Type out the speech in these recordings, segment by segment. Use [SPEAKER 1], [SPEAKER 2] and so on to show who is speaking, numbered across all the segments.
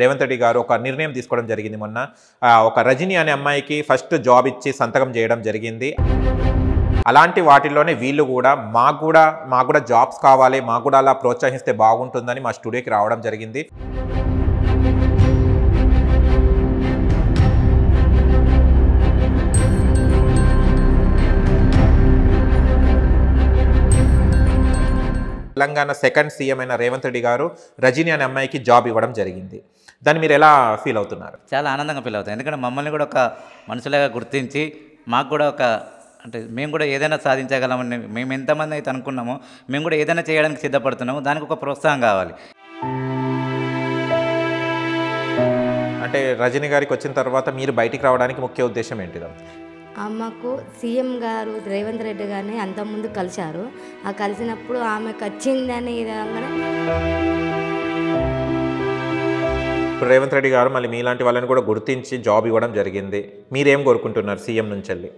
[SPEAKER 1] రేవంత్ రెడ్డి గారు ఒక నిర్ణయం తీసుకోవడం జరిగింది. మొన్న ఒక రజని అనే అమ్మాయికి ఫస్ట్ జాబ్ ఇచ్చి సంతకం చేయడం జరిగింది. అలాంటి వాటిల్లోనే వీళ్ళు కూడా మాకు కూడా జాబ్స్ కావాలి, మాకు కూడా అలా ప్రోత్సహిస్తే బాగుంటుందని మా స్టూడియోకి రావడం జరిగింది. తెలంగాణ సెకండ్ సీఎం అయిన రేవంత్ రెడ్డి గారు రజని అనే అమ్మాయికి జాబ్ ఇవ్వడం జరిగింది. దాన్ని మీరు ఎలా ఫీల్ అవుతున్నారు?
[SPEAKER 2] చాలా ఆనందంగా ఫీల్ అవుతాం. ఎందుకంటే మమ్మల్ని కూడా ఒక మనుషులుగా గుర్తించి మాకు కూడా మేము కూడా ఏదైనా సాధించగలమని మేము ఎంతమంది అయితే అనుకున్నామో మేము కూడా ఏదైనా చేయడానికి సిద్ధపడుతున్నాము. దానికి ఒక ప్రోత్సాహం కావాలి.
[SPEAKER 1] అంటే రజని గారికి వచ్చిన తర్వాత మీరు బయటికి రావడానికి ముఖ్య ఉద్దేశం ఏంటిదా?
[SPEAKER 3] అమ్మకు సీఎం గారు రేవంత్ రెడ్డి గారిని అంతకుముందు కలిశారు. ఆ కలిసినప్పుడు ఆమెకు వచ్చిందని
[SPEAKER 1] ఇప్పుడు రేవంత్ రెడ్డి గారు మళ్ళీ మీలాంటి వాళ్ళని కూడా గుర్తించి జాబ్ ఇవ్వడం జరిగింది. మీరేం కోరుకుంటున్నారు సీఎం నుంచి వెళ్ళి?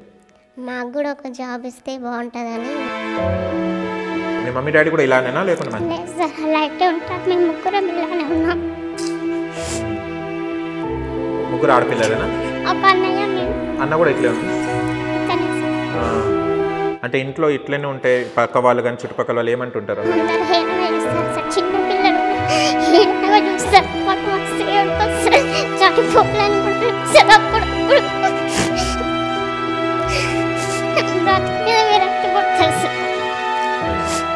[SPEAKER 4] మాకు కూడా ఒక జాబ్ ఇస్తే బాగుంటుందని.
[SPEAKER 1] మీ మమ్మీ డాడీ కూడా ఇలానేనా లేకుండా?
[SPEAKER 4] అలాగే ఉంటారు. మేము ముగ్గురం ఇలానే ఉన్నాం.
[SPEAKER 1] ముగ్గురు ఆడపిల్లలేనా?
[SPEAKER 4] ఒక అన్నయ్య,
[SPEAKER 1] అన్న కూడా ఇట్లే ఉంది. అంటే ఇంట్లో ఇట్లనే ఉంటే పక్క వాళ్ళు కానీ చుట్టుపక్కల వాళ్ళు ఏమంటుంటారు?
[SPEAKER 4] చిన్న పిల్లలు చూస్తారు.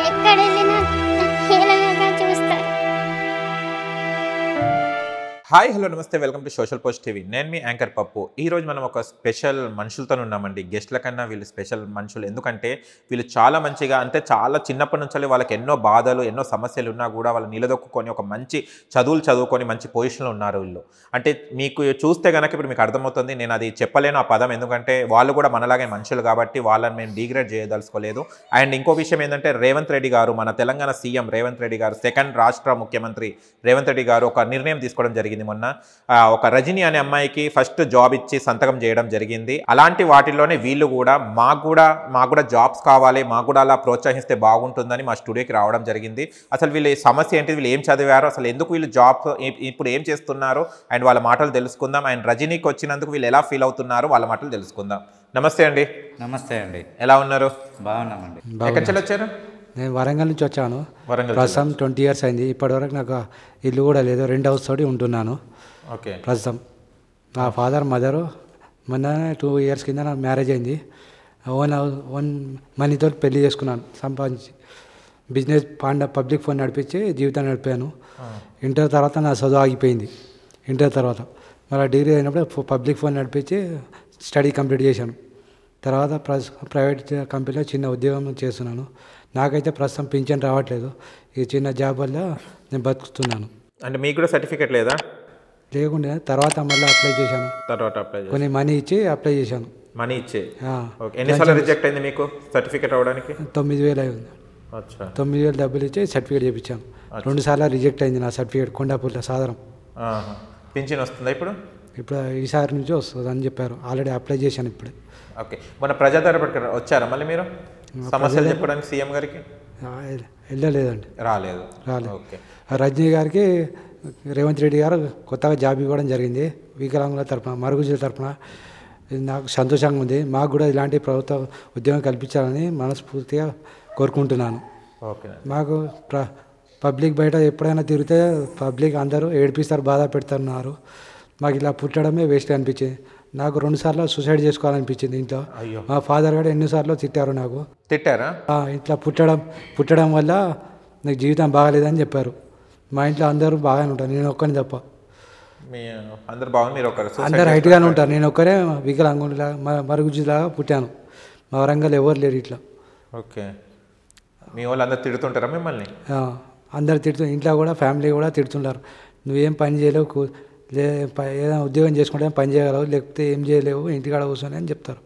[SPEAKER 4] ఎక్కడ వెళ్ళినా చూస్తారు.
[SPEAKER 1] హాయ్, హలో, నమస్తే, welcome to social post TV. నేను మీ యాంకర్ పప్పు. ఈరోజు మనం ఒక స్పెషల్ మనుషులతో ఉన్నామండి. గెస్ట్ల కన్నా వీళ్ళు స్పెషల్ మనుషులు. ఎందుకంటే వీళ్ళు చాలా మంచిగా, అంటే చాలా చిన్నప్పటి నుంచి వాళ్ళకి ఎన్నో బాధలు, ఎన్నో సమస్యలు ఉన్నా కూడా వాళ్ళు నిలదొక్కుని ఒక మంచి చదువులు చదువుకొని మంచి పొజిషన్లో ఉన్నారు వీళ్ళు. అంటే మీకు చూస్తే కనుక ఇప్పుడు మీకు అర్థమవుతుంది. నేను అది చెప్పలేను ఆ పదం, ఎందుకంటే వాళ్ళు కూడా మనలాగే మనుషులు కాబట్టి వాళ్ళని మేము డిగ్రేడ్ చేయదలుచుకోలేదు. అండ్ ఇంకో విషయం ఏంటంటే రేవంత్ రెడ్డి గారు, మన తెలంగాణ సీఎం రేవంత్ రెడ్డి గారు, సెకండ్ రాష్ట్ర ముఖ్యమంత్రి రేవంత్ రెడ్డి గారు ఒక నిర్ణయం తీసుకోవడం జరిగింది. మొన్న ఒక రజని అనే అమ్మాయికి ఫస్ట్ జాబ్ ఇచ్చి సంతకం చేయడం జరిగింది. అలాంటి వాటిల్లోనే వీళ్ళు కూడా మాకు కూడా జాబ్స్ కావాలి, మాకు కూడా అలా ప్రోత్సహిస్తే బాగుంటుందని మా స్టూడియోకి రావడం జరిగింది. అసలు వీళ్ళ సమస్య ఏంటి, వీళ్ళు ఏం చదివారు, అసలు ఎందుకు వీళ్ళు జాబ్స్ ఇప్పుడు ఏం చేస్తున్నారు అండ్ వాళ్ళ మాటలు తెలుసుకుందాం. అండ్ రజనీకి వచ్చినందుకు వీళ్ళు ఎలా ఫీల్ అవుతున్నారు వాళ్ళ మాటలు తెలుసుకుందాం. నమస్తే అండి.
[SPEAKER 2] నమస్తే అండి.
[SPEAKER 1] ఎలా ఉన్నారు?
[SPEAKER 2] బాగున్నామండి.
[SPEAKER 1] ఎక్కడి నుంచి వచ్చారు?
[SPEAKER 5] నేను వరంగల్ నుంచి వచ్చాను.
[SPEAKER 1] వరంగల్
[SPEAKER 5] ప్రస్తుతం 20 years అయింది. ఇప్పటివరకు నాకు ఇల్లు కూడా లేదు. 2 houses తోటి ఉంటున్నాను.
[SPEAKER 1] ఓకే.
[SPEAKER 5] ప్రస్తుతం మా ఫాదర్ మదరు మొన్న 2 years కింద నాకు మ్యారేజ్ అయింది. ఓన్ మనీతో పెళ్లి చేసుకున్నాను సంపాదించి. బిజినెస్ పబ్లిక్ ఫోన్ నడిపించి జీవితాన్ని నడిపాను. ఇంటర్ తర్వాత నా చదువు ఆగిపోయింది. ఇంటర్ తర్వాత మళ్ళీ డిగ్రీ అయినప్పుడు పబ్లిక్ ఫోన్ నడిపించి స్టడీ కంప్లీట్ చేశాను. తర్వాత ప్రైవేట్ కంపెనీలో చిన్న ఉద్యోగం చేస్తున్నాను. నాకైతే ప్రస్తుతం పింఛన్ రావట్లేదు. ఈ చిన్న జాబ్ వల్ల నేను బతుకుతున్నాను.
[SPEAKER 1] అంటే మీకు కూడా సర్టిఫికేట్ లేదా?
[SPEAKER 5] లేకుండా తర్వాత మళ్ళీ అప్లై చేశాను. కొన్ని మనీ ఇచ్చి అప్లై చేశాను.
[SPEAKER 1] మనీ ఇచ్చే? ఎన్నిసార్లు రిజెక్ట్ అయింది మీకు సర్టిఫికేట్ అవ్వడానికి?
[SPEAKER 5] 9,000 అయింది. 9,000 డబ్బులు ఇచ్చి సర్టిఫికేట్ చేయించాను. 2 సార్లు రిజెక్ట్ అయింది నా సర్టిఫికేట్. కొండాపూర్లో సాధారణ.
[SPEAKER 1] పింఛన్ వస్తుందా ఇప్పుడు?
[SPEAKER 5] ఇప్పుడు ఈసారి నుంచి వస్తుంది అని చెప్పారు. ఆల్రెడీ అప్లై చేశాను ఇప్పుడే.
[SPEAKER 1] ఓకే. మన ప్రజాదరపడికి వచ్చారా మళ్ళీ మీరు సమస్యలు చెప్పడానికి సీఎం గారికి?
[SPEAKER 5] వెళ్ళలేదండి.
[SPEAKER 1] రాలేదు.
[SPEAKER 5] ఓకే. రజనీ గారికి రేవంత్ రెడ్డి గారు కొత్తగా జాబ్ ఇవ్వడం జరిగింది. వికలాంగుల తరఫున, మరుగుజ్జుల తరఫున. ఇది నాకు సంతోషంగా ఉంది. మాకు కూడా ఇలాంటి ప్రభుత్వ ఉద్యోగం కల్పించాలని మనస్ఫూర్తిగా కోరుకుంటున్నాను.
[SPEAKER 1] ఓకే.
[SPEAKER 5] మాకు పబ్లిక్ బయట ఎప్పుడైనా తిరిగితే పబ్లిక్ అందరూ ఏడిపిస్తారు, బాధ పెడుతున్నారు. మాకు ఇలా పుట్టడమే వేస్ట్ అనిపించింది. నాకు 2 సార్లు సూసైడ్ చేసుకోవాలనిపించింది ఇంట్లో. మా ఫాదర్ కూడా ఎన్నిసార్లు తిట్టారు. నాకు
[SPEAKER 1] తిట్టారా?
[SPEAKER 5] ఇట్లా పుట్టడం వల్ల నాకు జీవితం బాగాలేదని చెప్పారు. మా ఇంట్లో అందరూ బాగానే ఉంటారు, నేను ఒక్కని తప్ప. అందరు హైట్గానే ఉంటారు, నేను ఒక్కరే వికలాంగులా మరుగుజ్జులాగా పుట్టాను. మా వరంగల్ ఎవరు లేరు ఇట్లా.
[SPEAKER 1] ఓకే. మీ వాళ్ళు అందరు తిడుతుంటారా మిమ్మల్ని?
[SPEAKER 5] అందరు ఇంట్లో కూడా ఫ్యామిలీ కూడా తిడుతుంటారు. నువ్వేం పని చేయలేవు, ఏదైనా ఉద్యోగం చేసుకుంటే పని చేయగలవు, లేకపోతే ఏం చేయలేవు, ఇంటికాడ కూర్చొని అని చెప్తారు.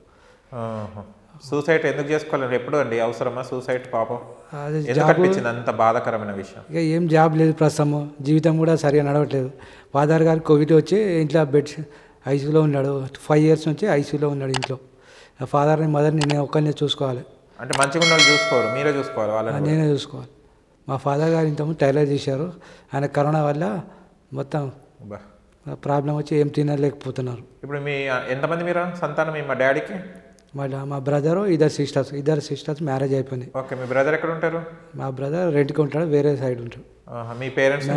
[SPEAKER 1] సూసైడ్ ఎందుకు చేసుకోవాలి ఎప్పుడు అండి? అవసరమా సూసైడ్? పాపం అనిపించింది అంత బాధాకరమైన విషయం.
[SPEAKER 5] ఇక ఏం జాబ్ లేదు ప్రస్తుతం, జీవితం కూడా సరిగా నడవట్లేదు. ఫాదర్ గారికి కోవిడ్ వచ్చి ఇంట్లో ఐసీయూలో ఉన్నాడు. 5 years నుంచి ఐసీయూలో ఉన్నాడు ఇంట్లో. ఫాదర్ని మదర్ని నేను ఒక్కరినే చూసుకోవాలి.
[SPEAKER 1] అంటే మంచిగా ఉన్న వాళ్ళు చూసుకోరు, మీరే చూసుకోవాలి వాళ్ళని?
[SPEAKER 5] నేనే చూసుకోవాలి. మా ఫాదర్ గారు ఇంతకుముందు టైలర్ చేశారు. ఆయన కరోనా వల్ల మొత్తం
[SPEAKER 1] బా.
[SPEAKER 5] ప్రాబ్లం వచ్చి ఏం తినలేకపోతున్నారు.
[SPEAKER 1] ఇప్పుడు మీ ఎంతమంది మీరు సంతానం మా డాడీకి?
[SPEAKER 5] మా బ్రదరు ఇద్దరు సిస్టర్స్ మ్యారేజ్ అయిపోయింది.
[SPEAKER 1] ఓకే, మీ బ్రదర్ ఎక్కడ ఉంటారు?
[SPEAKER 5] మా బ్రదర్ రెంట్కి ఉంటాడు, వేరే సైడ్ ఉంటాడు.
[SPEAKER 1] మీ పేరెంట్స్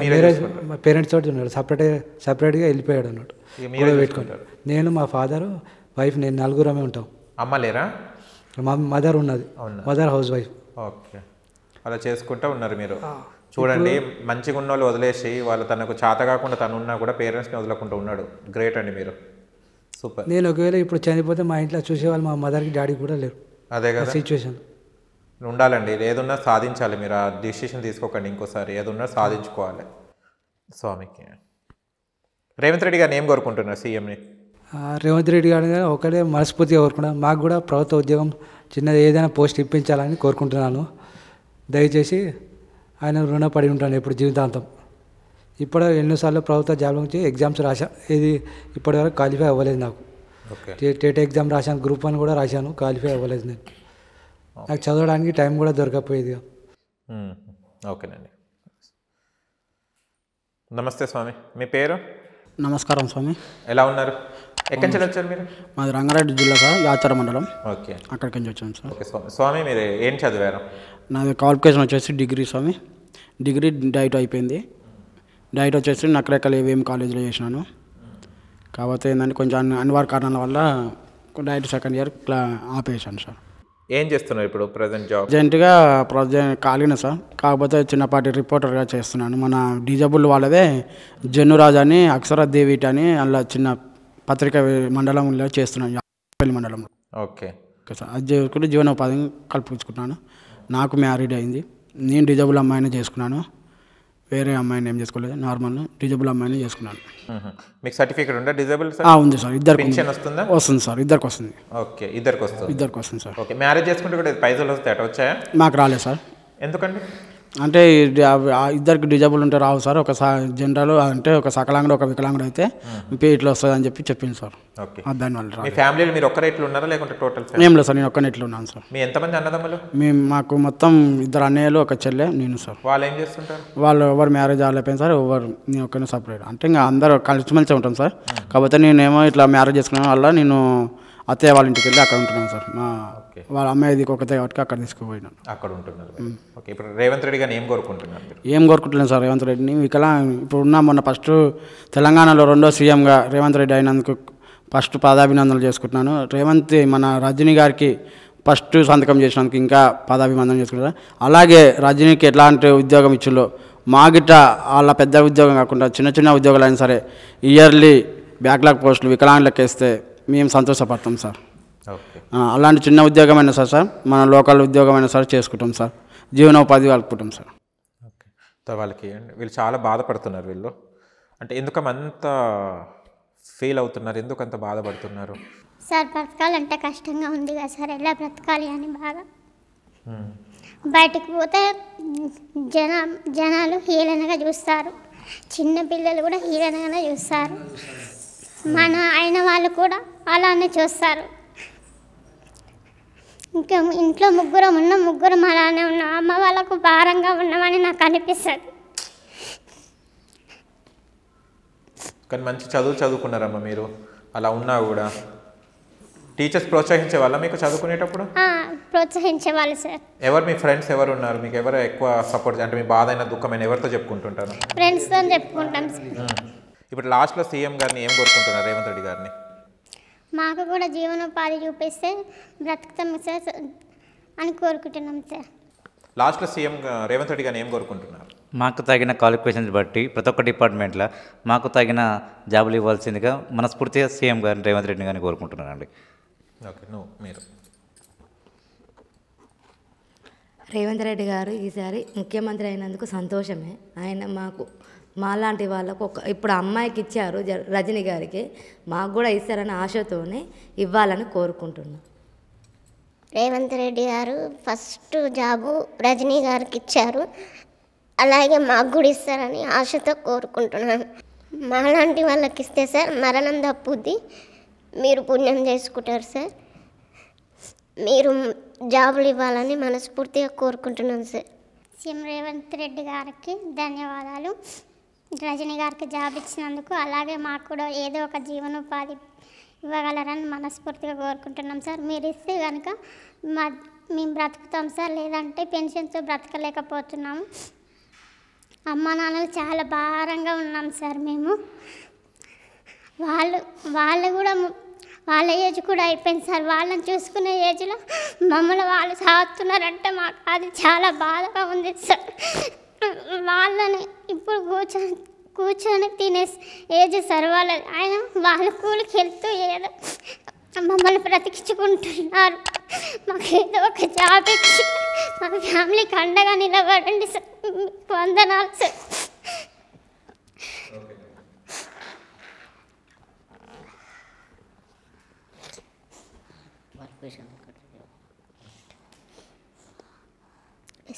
[SPEAKER 5] మా పేరెంట్స్ తోటి ఉన్నాడు, సపరేట్గా వెళ్ళిపోయాడు అన్నట్టు. పెట్టుకుంటాడు. నేను మా ఫాదరు వైఫ్ నేను నలుగురమే ఉంటాం.
[SPEAKER 1] అమ్మ లేరా?
[SPEAKER 5] మా మదర్ ఉన్నది, మదర్ హౌస్ వైఫ్.
[SPEAKER 1] ఓకే, అలా చేసుకుంటూ ఉన్నారు మీరు. చూడండి, మంచిగా ఉన్న వాళ్ళు వదిలేసి వాళ్ళు తనకు చేత కాకుండా తను ఉన్నా కూడా పేరెంట్స్ని వదలకుండా ఉన్నాడు. గ్రేట్ అండి మీరు, సూపర్.
[SPEAKER 5] నేను ఒకవేళ ఇప్పుడు చనిపోతే మా ఇంట్లో చూసేవాళ్ళు మా మదర్కి డాడీ కూడా లేరు.
[SPEAKER 1] అదే కదా
[SPEAKER 5] సిచ్యువేషన్.
[SPEAKER 1] ఉండాలండి, ఏదున్నా సాధించాలి. మీరు ఆ డిసిషన్ తీసుకోకండి, ఇంకోసారి ఏదున్నా సాధించుకోవాలి. స్వామికి రేవంత్ రెడ్డి గారిని ఏం కోరుకుంటున్నారు సీఎంని?
[SPEAKER 5] రేవంత్ రెడ్డి గారు ఒకటే మనస్ఫూర్తిగా కోరుకుంటున్నాను. మాకు కూడా ప్రభుత్వ ఉద్యోగం చిన్నది ఏదైనా పోస్ట్ ఇప్పించాలని కోరుకుంటున్నాను. దయచేసి ఆయన రుణపడి ఉంటాను ఎప్పుడు జీవితాంతం. ఇప్పుడు ఎన్నోసార్లు ప్రభుత్వ జాబ్ నుంచి ఎగ్జామ్స్ రాశా, ఇది ఇప్పటివరకు క్వాలిఫై అవ్వలేదు నాకు. టెట్ ఎగ్జామ్ రాశాను, గ్రూప్ 1 కూడా రాశాను, క్వాలిఫై అవ్వలేదు నేను. నాకు చదవడానికి టైం కూడా దొరకకపోయేది.
[SPEAKER 1] ఓకేనండి. నమస్తే స్వామి, మీ పేరు?
[SPEAKER 6] నమస్కారం స్వామి.
[SPEAKER 1] ఎలా ఉన్నారు? ఎక్కడి నుంచి వచ్చారు మీరు?
[SPEAKER 6] మాది రంగారెడ్డి జిల్లా సార్, యాచార మండలం.
[SPEAKER 1] ఓకే,
[SPEAKER 6] అక్కడికి నుంచి వచ్చాను సార్.
[SPEAKER 1] ఓకే స్వామి, మీరు ఏం చదివారు?
[SPEAKER 6] నాది క్వాలిఫికేషన్ వచ్చేసి డిగ్రీ స్వామి. డిగ్రీ డైట్ అయిపోయింది. డైట్ వచ్చేసి నకరేకల్ ఏవిఎం కాలేజీలో చేసినాను. కాకపోతే ఏంటంటే కొంచెం అనివార్య కారణాల వల్ల డైట్ సెకండ్ ఇయర్ ఆపేసాను సార్.
[SPEAKER 1] ఏం చేస్తున్నారు ఇప్పుడు ప్రజెంట్ జాబ్?
[SPEAKER 6] ప్రజెంట్గా ఖాళీనే సార్, కాకపోతే చిన్నపాటి రిపోర్టర్గా చేస్తున్నాను. మన డిజబుల్ వాళ్ళదే జన్నురాజ్ అని అక్షరదేవిట్ అని అలా చిన్న పత్రిక మండలంలో చేస్తున్నాను, పెళ్లి మండలంలో.
[SPEAKER 1] ఓకే
[SPEAKER 6] ఓకే సార్, అది చేసుకుంటే జీవనోపాధి కల్పించుకుంటున్నాను. నాకు మ్యారీడ్ అయింది. నేను డిజబుల్ అమ్మాయిని చేసుకున్నాను, వేరే అమ్మాయిని ఏం చేసుకోలేదు, నార్మల్ డిజబుల్ అమ్మాయిని చేసుకున్నాను.
[SPEAKER 1] మీకు సర్టిఫికేట్ ఉందా డిజబుల్?
[SPEAKER 6] ఉంది సార్, ఇద్దరికి
[SPEAKER 1] వస్తుందా?
[SPEAKER 6] వస్తుంది సార్, ఇద్దరికి వస్తుంది.
[SPEAKER 1] ఓకే, ఇద్దరికి వస్తుంది
[SPEAKER 6] సార్.
[SPEAKER 1] ఓకే, మ్యారేజ్ చేసుకుంటే కూడా పైసలు వస్తాయి, అటు వచ్చాయా?
[SPEAKER 6] మాకు రాలేదు సార్.
[SPEAKER 1] ఎందుకండి?
[SPEAKER 6] అంటే ఇద్దరికి డిజబుల్ ఉంటే రావు సార్. ఒక జనరల్ అంటే ఒక సకలాంగుడు ఒక వికలాంగుడు అయితే ఇట్లా వస్తుంది అని చెప్పింది సార్.
[SPEAKER 1] ఓకే,
[SPEAKER 6] దానివల్ల.
[SPEAKER 1] మీ ఫ్యామిలీలో మీరు ఒక్కరే ఇట్లా ఉన్నారా లేకుంటే టోటల్?
[SPEAKER 6] ఏం లేదు సార్, నేను ఒక్కనే ఇట్లా ఉన్నాను సార్.
[SPEAKER 1] మీ ఎంతమంది అన్నదమ్ములు?
[SPEAKER 6] మాకు మొత్తం 2 అన్నయ్యలు, ఒక చెల్లె, నేను సార్.
[SPEAKER 1] వాళ్ళు ఏం చేస్తుంటారు?
[SPEAKER 6] వాళ్ళు ఎవరు మ్యారేజ్ అవ్వలేకపోయింది సార్, నేను ఒక్కనే సపరేట్. అంటే ఇంకా అందరూ కలిసిమెలిసి ఉంటాం సార్. కాకపోతే నేనేమో ఇట్లా మ్యారేజ్ చేసుకున్న వల్ల నేను అత్తయ్య వాళ్ళ ఇంటికి వెళ్ళి అక్కడ ఉంటున్నాను సార్. వాళ్ళ అమ్మాయిది ఒకతే కాబట్టి అక్కడ తీసుకుపోయినాను,
[SPEAKER 1] అక్కడ ఉంటున్నారు. ఓకే, ఇప్పుడు రేవంత్ రెడ్డి గారిని ఏం కోరుకుంటున్నారు?
[SPEAKER 6] ఏం కోరుకుంటున్నాను సార్ రేవంత్ రెడ్డిని. ఇప్పుడు ఉన్న మొన్న ఫస్ట్ తెలంగాణలో 2వ సీఎంగా రేవంత్ రెడ్డి అయినందుకు ఫస్ట్ పాదాభినందనలు చేసుకుంటున్నాను. మన రజనీ గారికి ఫస్ట్ సంతకం చేసినందుకు ఇంకా పాదాభినందన చేసుకుంటున్నాను. అలాగే రజనీకి ఎట్లాంటి ఉద్యోగం ఇచ్చిందో మా గిట్ట వాళ్ళ పెద్ద ఉద్యోగం కాకుండా చిన్న చిన్న ఉద్యోగాలు అయినా సరే ఇయర్లీ బ్యాక్లాగ్ పోస్టులు వికలాంగులకు వేస్తే మేము సంతోషపడతాం సార్. అలాంటి చిన్న ఉద్యోగం అయినా సార్ మన లోకల్ ఉద్యోగం అయినా సరే చేసుకుంటాం సార్, జీవనోపాధి కలుపుకుంటాం సార్.
[SPEAKER 1] ఓకే, వాళ్ళకి వీళ్ళు చాలా బాధపడుతున్నారు. వీళ్ళు అంటే ఎందుకంత ఫీల్ అవుతున్నారు, ఎందుకు అంత బాధపడుతున్నారు?
[SPEAKER 4] సార్ బ్రతకాలంటే కష్టంగా ఉంది కదా సార్, ఎలా బ్రతకాలి అని బాగా. బయటకు పోతే జనాలు హీలనగా చూస్తారు, చిన్నపిల్లలు కూడా హీలనగానే చూస్తారు, మన అయిన వాళ్ళు కూడా అలానే చూస్తారు. ఇంకా ఇంట్లో ముగ్గురం అలానే ఉన్నాం, అమ్మ వాళ్ళకు భారంగా ఉన్నామని నాకు అనిపిస్తుంది.
[SPEAKER 1] కానీ మంచి చదువుకున్నారమ్మా మీరు. అలా ఉన్నా కూడా టీచర్స్ ప్రోత్సహించే వాళ్ళ మీకు చదువుకునేటప్పుడు?
[SPEAKER 4] ప్రోత్సహించేవాళ్ళు సార్.
[SPEAKER 1] ఎవరు మీ ఫ్రెండ్స్ ఎవరు ఉన్నారు మీకు? ఎవరు ఎక్కువ సపోర్ట్, అంటే మీ బాధ అయినా దుఃఖమైన ఎవరితో చెప్పుకుంటుంటారు?
[SPEAKER 4] ఫ్రెండ్స్తో చెప్పుకుంటాం సార్.
[SPEAKER 1] ఇప్పుడు లాస్ట్లో సీఎం గారిని ఏం కోరుకుంటున్నారు రేవంత్ రెడ్డి గారిని?
[SPEAKER 4] మాకు కూడా జీవనోపాధి చూపిస్తే బ్రతుకుతాం సార్ అని కోరుకుంటున్నాం సార్.
[SPEAKER 1] లాస్ట్లో సీఎం రేవంత్ రెడ్డి గారిని ఏం కోరుకుంటున్నారు?
[SPEAKER 2] మాకు తగిన క్వాలిఫికేషన్స్ బట్టి ప్రతి ఒక్క డిపార్ట్మెంట్లో మాకు తగిన జాబులు ఇవ్వాల్సిందిగా మనస్ఫూర్తిగా సీఎం గారిని రేవంత్ రెడ్డి గారిని కోరుకుంటున్నానండి.
[SPEAKER 1] ఓకే, మీరు?
[SPEAKER 3] రేవంత్ రెడ్డి గారు ఈసారి ముఖ్యమంత్రి అయినందుకు సంతోషమే. ఆయన మాలాంటి వాళ్ళకు ఇప్పుడు అమ్మాయికి ఇచ్చారు రజనీ గారికి, మాకు కూడా ఇస్తారని ఆశతోనే ఇవ్వాలని కోరుకుంటున్నాం.
[SPEAKER 4] రేవంత్ రెడ్డి గారు ఫస్ట్ జాబు రజనీ గారికి ఇచ్చారు, అలాగే మాకు కూడా ఇస్తారని ఆశతో కోరుకుంటున్నాను. మాలాంటి వాళ్ళకి ఇస్తే సార్ మరణం తప్పుద్ది, మీరు పుణ్యం చేసుకుంటారు సార్. మీరు జాబులు ఇవ్వాలని మనస్ఫూర్తిగా కోరుకుంటున్నాను సార్. సీఎం రేవంత్ రెడ్డి గారికి ధన్యవాదాలు.
[SPEAKER 7] రజనీ గారికి జాబ్ ఇచ్చినందుకు, అలాగే మాకు కూడా ఏదో ఒక జీవనోపాధి ఇవ్వగలరని మనస్ఫూర్తిగా కోరుకుంటున్నాం సార్. మీరు ఇస్తే కనుక మేము బ్రతుకుతాం సార్, లేదంటే పెన్షన్తో బ్రతకలేకపోతున్నాము. అమ్మ నాన్నలు చాలా భారంగా ఉన్నాం సార్ మేము. వాళ్ళు కూడా వాళ్ళ ఏజ్ కూడా అయిపోయింది సార్. వాళ్ళని చూసుకునే ఏజ్లో మమ్మల్ని వాళ్ళు సాగుతున్నారంటే మాకు అది చాలా బాధగా ఉంది సార్. వాళ్ళని ఇప్పుడు కూర్చొని తినే ఏజ్ సార్ వాళ్ళది. వాళ్ళ కూలికి వెళ్తూ ఏదో మమ్మల్ని బ్రతికించుకుంటున్నారు. మాకు ఏదో ఒక జాబ్ ఇచ్చి మా ఫ్యామిలీకి అండగా నిలబడండి సార్. వందనాలు సార్.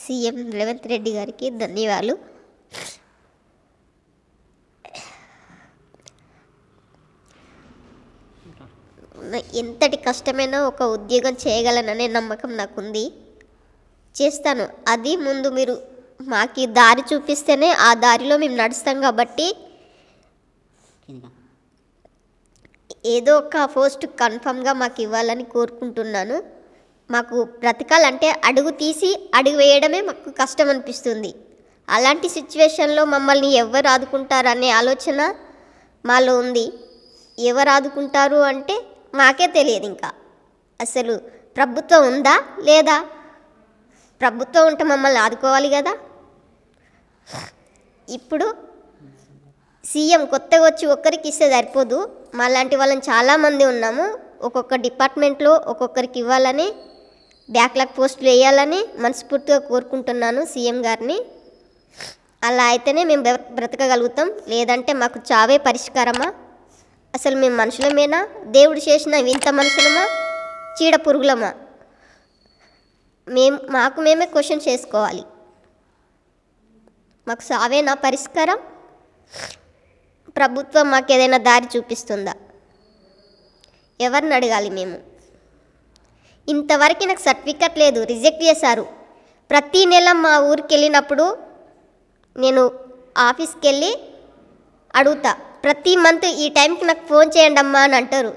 [SPEAKER 4] సీఎం రేవంత్ రెడ్డి గారికి ధన్యవాదాలు. ఎంతటి కష్టమైనా ఒక ఉద్యోగం చేయగలననే నమ్మకం నాకుంది, చేస్తాను. అది ముందు మీరు మాకు దారి చూపిస్తేనే ఆ దారిలో మేము నడుస్తాం. కాబట్టి ఏదో ఒక పోస్ట్ కన్ఫామ్గా మాకు ఇవ్వాలని కోరుకుంటున్నాను. మాకు బ్రతకాలంటే అడుగు తీసి అడుగు వేయడమే మాకు కష్టం అనిపిస్తుంది. అలాంటి సిచ్యువేషన్లో మమ్మల్ని ఎవరు ఆదుకుంటారనే ఆలోచన మాలో ఉంది. ఎవరు ఆదుకుంటారు అంటే మాకే తెలియదు. ఇంకా అసలు ప్రభుత్వం ఉందా లేదా? ప్రభుత్వం ఉంటే మమ్మల్ని ఆదుకోవాలి కదా. ఇప్పుడు సీఎం కొత్తగా వచ్చి ఒక్కరికి ఇస్తే సరిపోదు. మాలాంటి వాళ్ళని చాలామంది ఉన్నాము. ఒక్కొక్క డిపార్ట్మెంట్లో ఒక్కొక్కరికి ఇవ్వాలని, బ్యాక్లాగ్ పోస్టులు వేయాలని మనస్ఫూర్తిగా కోరుకుంటున్నాను సీఎం గారిని. అలా అయితేనే మేము బ్రతకగలుగుతాం. లేదంటే మాకు చావే పరిష్కారమా? అసలు మేము మనుషులమేనా? దేవుడు చేసిన వింత మనుషులమా, చీడ పురుగులమా? మాకు మేమే క్వశ్చన్ చేసుకోవాలి. మాకు సావేనా పరిష్కారం? ప్రభుత్వం మాకు ఏదైనా దారి చూపిస్తుందా? ఎవరిని అడగాలి మేము? ఇంతవరకు నాకు సర్టిఫికెట్ లేదు, రిజెక్ట్ చేశారు. ప్రతీ నెల మా ఊరికి వెళ్ళినప్పుడు నేను ఆఫీస్కి వెళ్ళి అడుగుతా, ప్రతి మంత్ ఈ టైంకి నాకు ఫోన్ చేయండి అమ్మా అని అంటారు.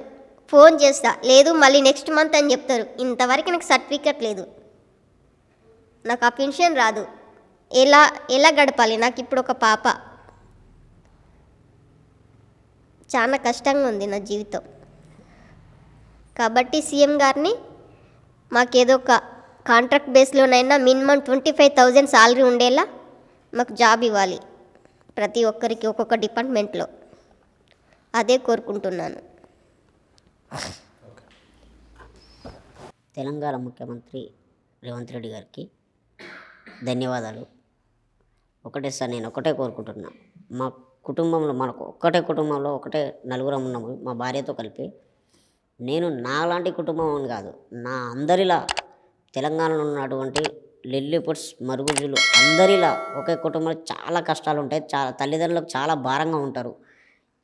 [SPEAKER 4] ఫోన్ చేస్తా, లేదు మళ్ళీ నెక్స్ట్ మంత్ అని చెప్తారు. ఇంతవరకు నాకు సర్టిఫికెట్ లేదు, నాకు ఆ పెన్షన్ రాదు. ఎలా గడపాలి? నాకు ఇప్పుడు ఒక పాప, చాలా కష్టంగా ఉంది నా జీవితం. కాబట్టి సీఎం గారిని మాకేదో ఒక కాంట్రాక్ట్ బేస్లోనైనా మినిమం 25,000 సాలరీ ఉండేలా మాకు జాబ్ ఇవ్వాలి, ప్రతి ఒక్కరికి ఒక్కొక్క డిపార్ట్మెంట్లో. అదే కోరుకుంటున్నాను.
[SPEAKER 8] తెలంగాణ ముఖ్యమంత్రి రేవంత్ రెడ్డి గారికి ధన్యవాదాలు. ఒకటే సార్, నేను ఒకటే కోరుకుంటున్నా, మా కుటుంబంలో మనకు ఒక్కటే కుటుంబంలో ఒకటే నలుగురం ఉన్నాము మా భార్యతో కలిపి. నేను నాలాంటి కుటుంబం అని కాదు, నా అందరిలా తెలంగాణలో ఉన్నటువంటి లిల్లీపుట్స్ మరుగుజులు అందరిలా ఒకే కుటుంబంలో చాలా కష్టాలు ఉంటాయి. చాలా తల్లిదండ్రులకు చాలా భారంగా ఉంటారు.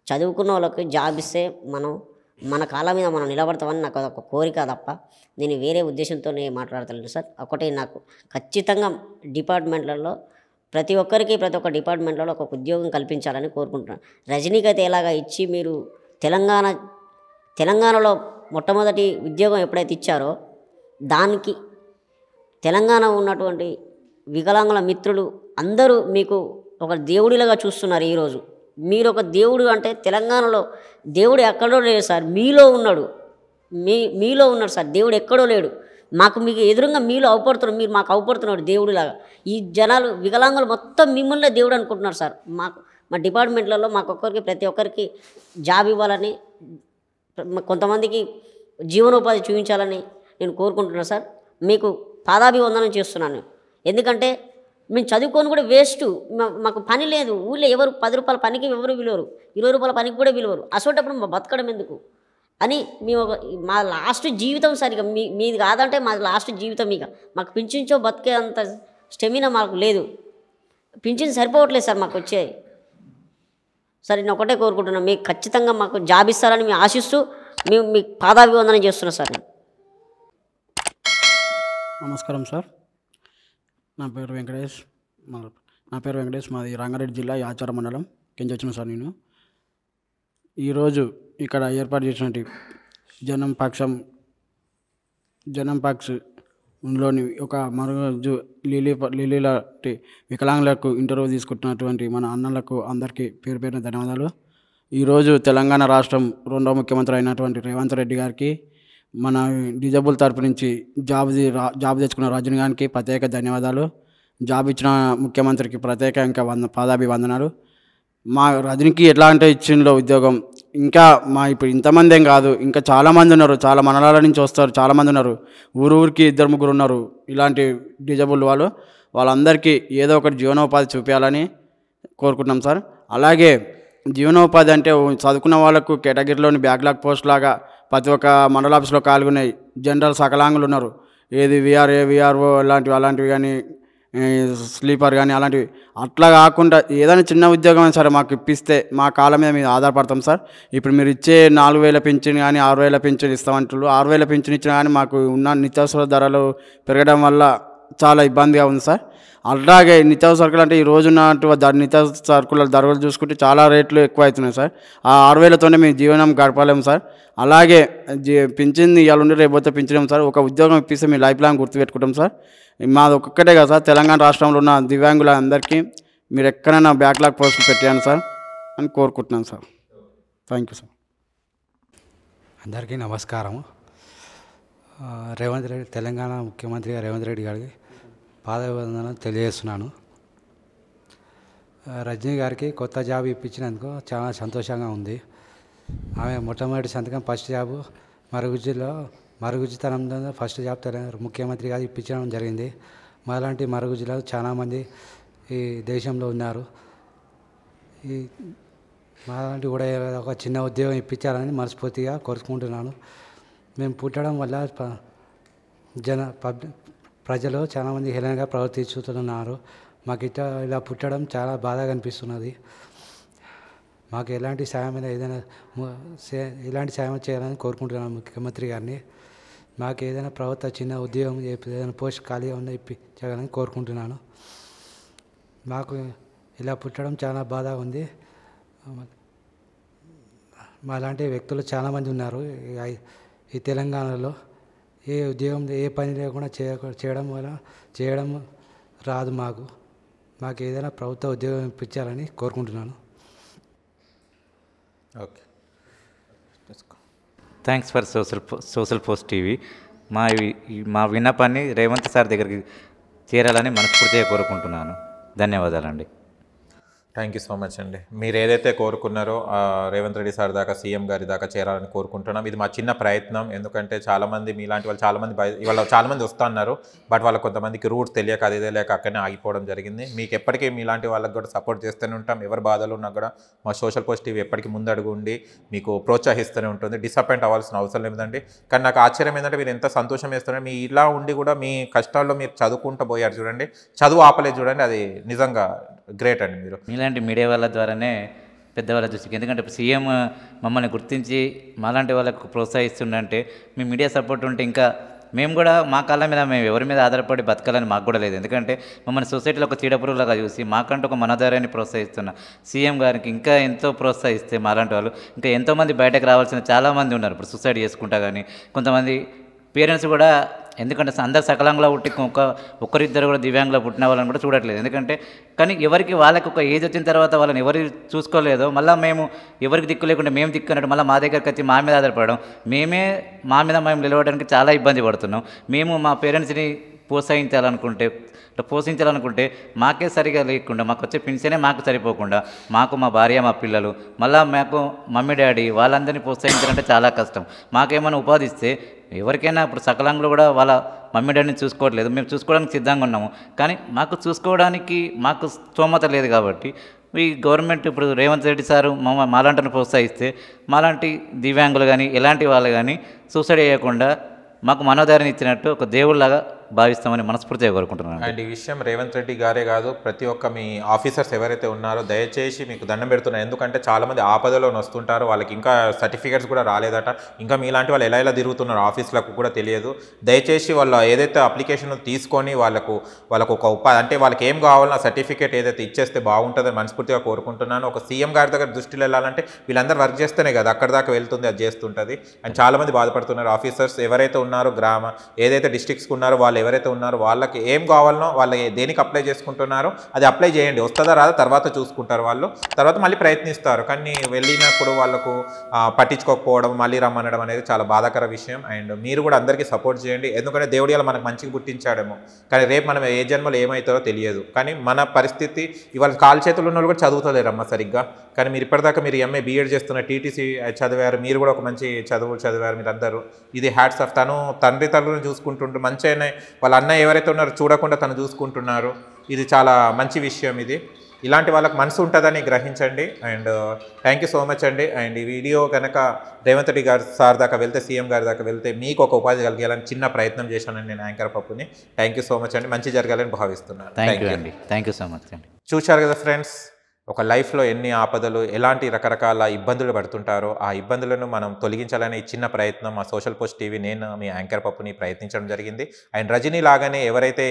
[SPEAKER 8] చదువుకున్న వాళ్ళకి జాబ్ ఇస్తే మన కాళ్ళ మీద మనం నిలబడతామని నాకు అదొక కోరిక తప్ప నేను వేరే ఉద్దేశంతోనే మాట్లాడతలేను సార్. ఒకటి నాకు ఖచ్చితంగా డిపార్ట్మెంట్లలో ప్రతి ఒక్క డిపార్ట్మెంట్లో ఒక ఉద్యోగం కల్పించాలని కోరుకుంటున్నాను. రజనీకి అయితే ఎలాగా ఇచ్చి మీరు తెలంగాణలో మొట్టమొదటి ఉద్యోగం ఎప్పుడైతే ఇచ్చారో దానికి తెలంగాణ ఉన్నటువంటి వికలాంగుల మిత్రులు అందరూ మీకు ఒక దేవుడిలాగా చూస్తున్నారు. ఈరోజు మీరు ఒక దేవుడు అంటే తెలంగాణలో దేవుడు ఎక్కడో లేడు సార్, మీలో ఉన్నాడు. మీలో ఉన్నాడు సార్, దేవుడు ఎక్కడో లేడు. మీకు ఎదురుగా మీలో అవపడుతున్నాడు, మీరు మాకు అవపడుతున్నాడు దేవుడిలాగా. ఈ జనాలు వికలాంగులు మొత్తం మిమ్మల్నే దేవుడు అనుకుంటున్నారు సార్. మా డిపార్ట్మెంట్లలో ప్రతి ఒక్కరికి జాబ్ ఇవ్వాలని, కొంతమందికి జీవనోపాధి చూపించాలని నేను కోరుకుంటున్నాను సార్. మీకు పాదాభివందనం చేస్తున్నాను. ఎందుకంటే మేము చదువుకొని కూడా వేస్ట్, మాకు పని లేదు. ఊళ్ళో ఎవరు 10 రూపాయల పనికి ఎవరు విలువరు, 20 రూపాయల పనికి కూడా విలువరు. అసోటప్పుడు మా బతకడం ఎందుకు అని మేము మా లాస్ట్ జీవితం సరిగా మీది కాదంటే మా లాస్ట్ జీవితం. ఇక మాకు పింఛన్తో బతికే అంత స్టెమినా మాకు లేదు. పింఛన్ సరిపోవట్లేదు సార్ మాకు వచ్చేది. సరే, నేను ఒకటే కోరుకుంటున్నాను, మీకు ఖచ్చితంగా మాకు జాబ్ ఇస్తారని మేము ఆశిస్తూ మేము మీకు పాదాభివందనం చేస్తున్నాం సార్.
[SPEAKER 6] నమస్కారం సార్, నా పేరు వెంకటేష్. మాది రంగారెడ్డి జిల్లా యాచార మండలం. కింద వచ్చిన సార్ నేను ఈరోజు ఇక్కడ ఏర్పాటు చేసినట్టు జనం పక్షలోని ఒక మరుగుజ్జు లీలాటి వికలాంగులకు ఇంటర్వ్యూ తీసుకుంటున్నటువంటి మన అన్నలకు అందరికీ పేరు పేరున ధన్యవాదాలు. ఈరోజు తెలంగాణ రాష్ట్రం 2వ ముఖ్యమంత్రి అయినటువంటి రేవంత్ రెడ్డి గారికి మన డిజబుల్ తరపు నుంచి జాబ్ తెచ్చుకున్న రజనీ గారికి ప్రత్యేక ధన్యవాదాలు. జాబ్ ఇచ్చిన ముఖ్యమంత్రికి ప్రత్యేక ఇంకా పాదాభివందనాలు. మా రజనీకి ఎట్లా అంటే ఇచ్చిందో ఉద్యోగం ఇంకా ఇప్పుడు ఇంతమంది ఏం కాదు, ఇంకా చాలామంది ఉన్నారు, చాలా మండలాల నుంచి వస్తారు, చాలామంది ఉన్నారు, ఊరికి 2-3 ఉన్నారు ఇలాంటి డిజబుల్ వాళ్ళందరికీ ఏదో ఒకటి జీవనోపాధి చూపించాలని కోరుకుంటున్నాం సార్. అలాగే జీవనోపాధి అంటే చదువుకున్న వాళ్ళకు కేటగిరీలోని బ్యాక్లాగ్ పోస్ట్ లాగా ప్రతి ఒక్క మండల ఆఫీస్లో కాలుగున్నాయి. జనరల్ సకలాంగులు ఉన్నారు, ఏది విఆర్ఓ అలాంటివి కానీ స్లీపర్ కానీ అలాంటివి. అట్లా కాకుండా ఏదైనా చిన్న ఉద్యోగం సరే మాకు ఇప్పిస్తే మా కాలం మీద మేము ఆధారపడతాం సార్. ఇప్పుడు మీరు ఇచ్చే 4,000 పింఛన్ కానీ 6,000 పింఛన్ ఇస్తామంటారు. 6,000 పింఛన్ ఇచ్చినా కానీ మాకు ఉన్న నిత్యావసర ధరలు పెరగడం వల్ల చాలా ఇబ్బందిగా ఉంది సార్. అలాగే నిత్యావసర సరుకులు అంటే ఈ రోజున్నటువంటి నిత్యావసర సరుకుల ధరలు చూసుకుంటే చాలా రేట్లు ఎక్కువ అవుతున్నాయి సార్. ఆ 6,000తోనే మేము జీవనం గడపలేము సార్. అలాగే పింఛన్ ఇవాళ ఉండి రేపోతే పింఛలేము సార్. ఒక ఉద్యోగం ఇప్పిస్తే మేము లైఫ్ లాంగ్ గుర్తుపెట్టుకుంటాం సార్. మాది ఒక్కటే కదా సార్, తెలంగాణ రాష్ట్రంలో ఉన్న దివ్యాంగుల అందరికీ మీరు ఎక్కడైనా బ్యాక్లాగ్ పోస్టులు పెట్టాను సార్ అని కోరుకుంటున్నాను సార్. Thank you sir.
[SPEAKER 5] అందరికీ నమస్కారం. తెలంగాణ ముఖ్యమంత్రి రేవంత్ రెడ్డి గారికి పాదాభివందనాలు తెలియజేస్తున్నాను. రజనీ గారికి కొత్త జాబ్ ఇప్పించినందుకు చాలా సంతోషంగా ఉంది. ఆమె మొట్టమొదటి సంతకం ఫస్ట్ జాబు మరుగుజ్జుతనంలో ఫస్ట్ జాబ్ ముఖ్యమంత్రి గారు ఇప్పించడం జరిగింది. మాలాంటి మరుగుజ్జులు చాలామంది ఈ దేశంలో ఉన్నారు. మాలాంటి కూడా ఒక చిన్న ఉద్యోగం ఇప్పించాలని మనస్ఫూర్తిగా కోరుకుంటున్నాను. మేము పుట్టడం వల్ల ప్రజలు చాలామంది హేళనగా ప్రవర్తిస్తున్నారు. మాకు ఇలా పుట్టడం చాలా బాధగా అనిపిస్తున్నది. మాకు ఎలాంటి సాయం చేయాలని కోరుకుంటున్నాను ముఖ్యమంత్రి గారిని. మాకు ఏదైనా ప్రభుత్వ చిన్న ఉద్యోగం ఏదైనా పోస్ట్ ఖాళీగా ఉన్న ఇప్పించాలని కోరుకుంటున్నాను. మాకు ఇలా పుట్టడం చాలా బాధగా ఉంది. మాలాంటి వ్యక్తులు చాలామంది ఉన్నారు ఈ తెలంగాణలో. ఏ ఉద్యోగం ఏ పని లేకుండా చేయడం రాదు మాకు ఏదైనా ప్రభుత్వ ఉద్యోగం ఇప్పించాలని కోరుకుంటున్నాను.
[SPEAKER 1] Okay,
[SPEAKER 2] thanks for social post TV. మా విన్నపాన్ని రేవంత్ సార్ దగ్గరికి చేరాలని మనస్ఫూర్తిగా కోరుకుంటున్నాను. ధన్యవాదాలండి.
[SPEAKER 1] థ్యాంక్ యూ సో మచ్ అండి. మీరు ఏదైతే కోరుకున్నారో రేవంత్ రెడ్డి సార్ దాకా సీఎం గారి దాకా చేరాలని కోరుకుంటున్నాం. ఇది మా చిన్న ప్రయత్నం. ఎందుకంటే చాలామంది మీలాంటి వాళ్ళు చాలామంది వస్తూ ఉన్నారు. బట్ వాళ్ళకి కొంతమందికి రూట్స్ తెలియక అది లేక అక్కడనే ఆగిపోవడం జరిగింది. మీకు ఎప్పటికీ మీలాంటి వాళ్ళకి కూడా సపోర్ట్ చేస్తూనే ఉంటాం. ఎవరి బాధలు ఉన్నా కూడా మా సోషల్ పోస్ట్ టీవీ ఎప్పటికీ ముందడుగు ఉండి మీకు ప్రోత్సహిస్తూనే ఉంటుంది. డిసప్పాయింట్ అవ్వాల్సిన అవసరం లేదండి. కానీ నాకు ఆశ్చర్యం ఏంటంటే మీరు ఎంత సంతోషం వేస్తున్నారో. మీ ఇలా ఉండి కూడా మీ కష్టాల్లో మీరు చదువుకుంటూ పోయారు చూడండి, చదువు ఆపలేదు చూడండి. అది నిజంగా గ్రేట్ అండి. మీరు
[SPEAKER 2] మీలాంటి మీడియా వాళ్ళ ద్వారానే పెద్దవాళ్ళ దృష్టికి, ఎందుకంటే ఇప్పుడు సీఎం మమ్మల్ని గుర్తించి మాలాంటి వాళ్ళకు ప్రోత్సహిస్తుందంటే మీ మీడియా సపోర్ట్ ఉంటే ఇంకా మేము కూడా మా కాళ్ళ మీద మేము ఎవరి మీద ఆధారపడి బతకాలని మాకు కూడా లేదు. ఎందుకంటే మమ్మల్ని సొసైటీలో ఒక చీడపురుగులాగా చూసి మాకంటూ ఒక మనోధైర్యాన్ని ప్రోత్సహిస్తున్న సీఎం గారికి ఇంకా ఎంతో ప్రోత్సహిస్తే మాలాంటి వాళ్ళు ఇంకా ఎంతోమంది బయటకు రావాల్సిన చాలామంది ఉన్నారు. ఇప్పుడు సూసైడ్ చేసుకుంటా కానీ కొంతమంది పేరెంట్స్ కూడా, ఎందుకంటే అందరు సకలంగా పుట్టి ఒక్కరిద్దరు కూడా దివ్యాంగులో పుట్టిన వాళ్ళని కూడా చూడట్లేదు. ఎందుకంటే కానీ ఎవరికి వాళ్ళకి ఒక ఏజ్ వచ్చిన తర్వాత వాళ్ళని ఎవరు చూసుకోలేదో మళ్ళీ మేము ఎవరికి దిక్కు లేకుండా మేము దిక్కు అన్నట్టు మళ్ళీ మా దగ్గరికి వచ్చి మా మీద ఆధారపడడం, మా మీద మేము నిలవడానికి చాలా ఇబ్బంది పడుతున్నాం. మేము మా పేరెంట్స్ని పోషించాలనుకుంటే మాకే సరిగా లేకుండా మాకు వచ్చే పెన్షనే మాకు సరిపోకుండా మాకు మా భార్య మా పిల్లలు మళ్ళీ మాకు మమ్మీ డాడీ వాళ్ళందరినీ ప్రోత్సహించాలంటే చాలా కష్టం. మాకేమైనా ఉపాధి ఇస్తే ఎవరికైనా ఇప్పుడు సకలంలో కూడా వాళ్ళ మమ్మీ డాడీని చూసుకోవట్లేదు, మేము చూసుకోవడానికి సిద్ధంగా ఉన్నాము. కానీ మాకు చూసుకోవడానికి మాకు స్తోమత లేదు. కాబట్టి ఈ గవర్నమెంట్ ఇప్పుడు రేవంత్ రెడ్డి సారు మాలాంటిని ప్రోత్సహిస్తే మాలాంటి దివ్యాంగులు కానీ ఎలాంటి వాళ్ళు కానీ సూసైడ్ చేయకుండా మాకు మనోధైర్యం ఇచ్చినట్టు ఒక దేవుళ్ళలాగా భావిస్తామని మనస్ఫూర్తిగా కోరుకుంటున్నాను.
[SPEAKER 1] అండ్ ఈ విషయం రేవంత్ రెడ్డి గారే కాదు, ప్రతి ఒక్క మీ ఆఫీసర్స్ ఎవరైతే ఉన్నారో దయచేసి మీకు దండం పెడుతున్నారు. ఎందుకంటే చాలామంది ఆపదలో వస్తుంటారు, వాళ్ళకి ఇంకా సర్టిఫికేట్స్ కూడా రాలేదట, ఇంకా మీలాంటి వాళ్ళు ఎలా తిరుగుతున్నారు ఆఫీసులకు కూడా తెలియదు. దయచేసి వాళ్ళు ఏదైతే అప్లికేషన్ తీసుకొని వాళ్ళకు ఒక అంటే వాళ్ళకి ఏం కావాలన్నా సర్టిఫికేట్ ఏదైతే ఇచ్చేస్తే బాగుంటుందని మనస్ఫూర్తిగా కోరుకుంటున్నాను. ఒక సీఎం గారి దగ్గర దృష్టిలో వెళ్ళాలంటే వీళ్ళందరూ వర్క్ చేస్తేనే కదా అక్కడ దాకా వెళ్తుంది, అది చేస్తుంటుంది. అండ్ చాలామంది బాధపడుతున్నారు ఆఫీసర్స్ ఎవరైతే ఉన్నారో, ఏదైతే డిస్ట్రిక్ట్స్కి ఉన్నారో వాళ్ళు ఎవరైతే ఉన్నారో వాళ్ళకి ఏం కావాలనో వాళ్ళు దేనికి అప్లై చేసుకుంటున్నారో అది అప్లై చేయండి. వస్తుందా రాదా తర్వాత చూసుకుంటారు వాళ్ళు, తర్వాత మళ్ళీ ప్రయత్నిస్తారు. కానీ వెళ్ళినప్పుడు వాళ్ళకు పట్టించుకోకపోవడం, మళ్ళీ రమ్మనడం అనేది చాలా బాధాకర విషయం. అండ్ మీరు కూడా అందరికీ సపోర్ట్ చేయండి. ఎందుకంటే దేవుడి వల్ల మనకు మంచిగా పుట్టించాడేమో, కానీ రేపు మనం ఏ జన్మలో ఏమవుతారో తెలియదు. కానీ మన పరిస్థితి ఇవాళ కాలు చేతులు ఉన్న వాళ్ళు కూడా చదువుతలేరమ్మా సరిగ్గా. కానీ మీరు ఇప్పటిదాకా మీరు ఎంఏ బీఎడ్ చేస్తున్న, టీటీసీ చదివారు, మీరు కూడా ఒక మంచి చదువు చదివారు మీరు అందరూ. ఇది హ్యాట్స్ ఆఫ్. తను తండ్రి తల్లిని చూసుకుంటుంటూ మంచిగానే వాళ్ళ అన్నయ్య ఎవరైతే ఉన్నారో చూడకుండా తను చూసుకుంటున్నారు. ఇది చాలా మంచి విషయం. ఇది ఇలాంటి వాళ్ళకి మనసు ఉంటుందని గ్రహించండి. And thank you so much అండి. అండ్ ఈ వీడియో కనుక రేవంత్ రెడ్డి గారు సార్ దాకా వెళ్తే, సీఎం గారి దాకా వెళ్తే మీకు ఒక ఉపాధి కలిగేయాలని చిన్న ప్రయత్నం చేశానండి నేను, యాంకర్ పప్పుని. థ్యాంక్ యూ సో మచ్ అండి. మంచి జరగాలని భావిస్తున్నాను.
[SPEAKER 2] థ్యాంక్ యూ అండి. థ్యాంక్ యూ సో మచ్ అండి.
[SPEAKER 1] చూశారు కదా ఫ్రెండ్స్, ఒక లైఫ్లో ఎన్ని ఆపదలు, ఎలాంటి రకరకాల ఇబ్బందులు పడుతుంటారో ఆ ఇబ్బందులను మనం తొలగించాలనే ఈ చిన్న ప్రయత్నం మా సోషల్ పోస్ట్ టీవీ, నేను మీ యాంకర్ పప్పుని ప్రయత్నించడం జరిగింది. అండ్ రజనీ లాగానే ఎవరైతే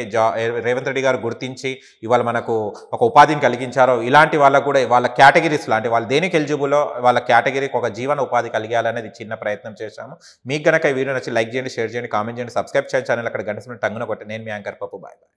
[SPEAKER 1] రేవంత్ రెడ్డి గారు గుర్తించి ఇవాళ మనకు ఒక ఉపాధిని కలిగించారో, ఇలాంటి వాళ్ళకు కూడా వాళ్ళ కేటగిరీస్లో అంటే వాళ్ళు దేనికి ఎలిజిబులో వాళ్ళ కేటగిరీకి ఒక జీవన ఉపాధి కలిగాలనేది చిన్న ప్రయత్నం చేశాము. మీకు కనుక ఈ వీడియో నచ్చి లైక్ చేయండి, షేర్ చేయండి, కామెంట్ చేయండి, సబ్స్క్రైబ్ చేయండి ఛానల్. అక్కడ గంట టంగున కొట్టి. నేను మీ యాంకర్ పప్పు. Bye bye.